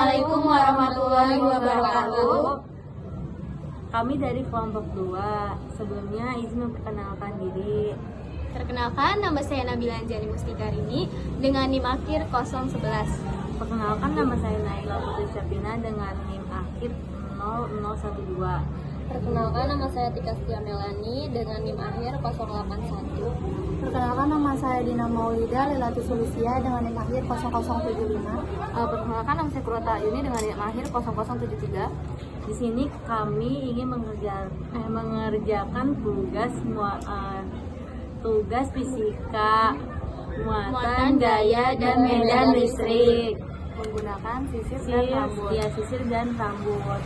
Assalamualaikum warahmatullahi wabarakatuh. Kami dari kelompok 2. Sebelumnya izin memperkenalkan diri. Perkenalkan, nama saya Nabila Anjani Mustikarini dengan NIM akhir 011. Perkenalkan, nama saya Naila Putri Syafina dengan NIM akhir 0012. Perkenalkan, nama saya Tika Setia Melani dengan NIM akhir 081. Perkenalkan, nama saya Dina Maulida Lilati Sulisia dengan NIM akhir 0075. Perkenalkan, nama saya Kurota Ayuni dengan NIM akhir 0073. Di sini kami ingin mengerjakan tugas fisika muatan, gaya, dan medan listrik Menggunakan sisir dan rambut. Sisir dan rambut.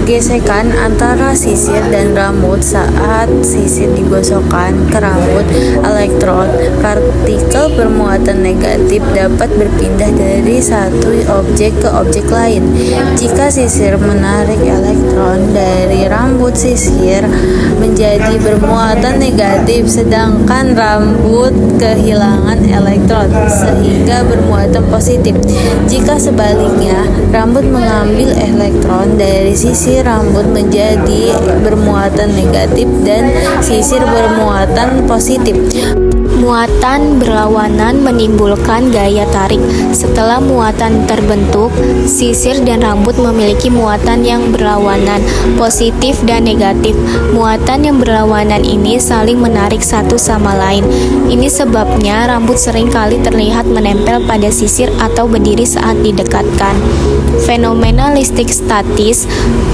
Gesekan antara sisir dan rambut. Saat sisir digosokkan ke rambut elektron, partikel bermuatan negatif dapat berpindah dari satu objek ke objek lain. Jika sisir menarik elektron dari rambut, sisir menjadi bermuatan negatif, sedangkan rambut kehilangan elektron sehingga bermuatan positif. Jika sebaliknya, rambut mengambil elektron dari sisir, rambut menjadi bermuatan negatif dan sisir bermuatan positif. Muatan berlawanan menimbulkan gaya tarik. Setelah muatan terbentuk, sisir dan rambut memiliki muatan yang berlawanan, positif dan negatif. Muatan yang berlawanan ini saling menarik satu sama lain. Ini sebabnya rambut sering kali terlihat menempel pada sisir atau berdiri saat didekatkan. Fenomena listrik statis.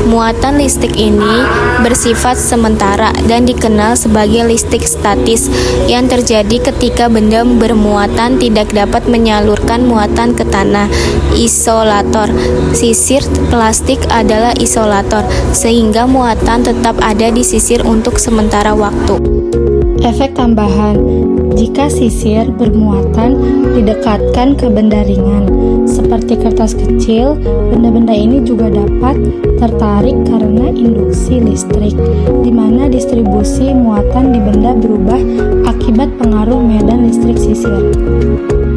Muatan listrik ini bersifat sementara dan dikenal sebagai listrik statis yang terjadi ketika benda bermuatan tidak dapat menyalurkan muatan ke tanah. Isolator. Sisir plastik adalah isolator, sehingga muatan tetap ada di sisir untuk sementara waktu. Efek tambahan, jika sisir bermuatan didekatkan ke benda ringan seperti kertas kecil, benda-benda ini juga dapat tertarik karena induksi listrik, di mana distribusi muatan di benda berubah akibat pengaruh medan listrik sisir.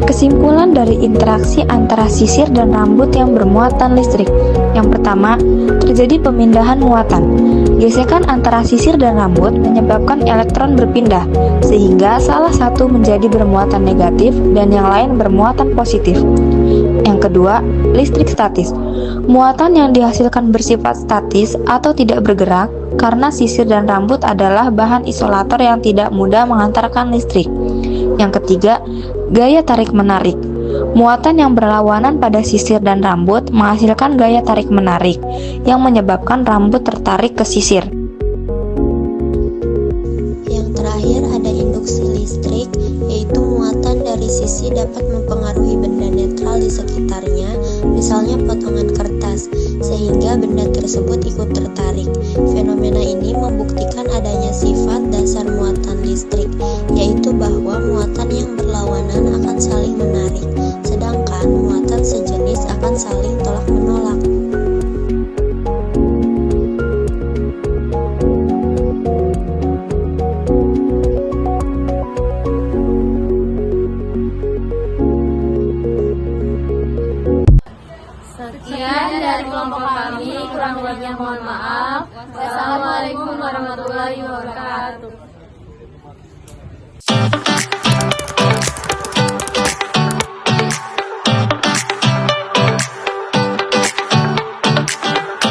Kesimpulan dari interaksi antara sisir dan rambut yang bermuatan listrik. Yang pertama, terjadi pemindahan muatan. Gesekan antara sisir dan rambut menyebabkan elektron berpindah, sehingga salah satu menjadi bermuatan negatif dan yang lain bermuatan positif. Yang kedua, listrik statis. Muatan yang dihasilkan bersifat statis atau tidak bergerak karena sisir dan rambut adalah bahan isolator yang tidak mudah mengantarkan listrik. Yang ketiga, gaya tarik-menarik. Muatan yang berlawanan pada sisir dan rambut menghasilkan gaya tarik-menarik yang menyebabkan rambut tertarik ke sisir. Yang terakhir ada induksi listrik, yaitu muatan dari sisi dapat mempengaruhi benda netral di sekitarnya, misalnya potongan kertas, sehingga benda tersebut ikut tertarik. Fenomena ini membuktikan adanya sifat dasar muatan listrik, yaitu bahwa muatan yang berlawanan akan saling menarik, sedangkan muatan sejenis akan saling tolak-menolak. Sekian dari kelompok kami, kurang lebihnya mohon maaf. Wassalamualaikum warahmatullahi wabarakatuh.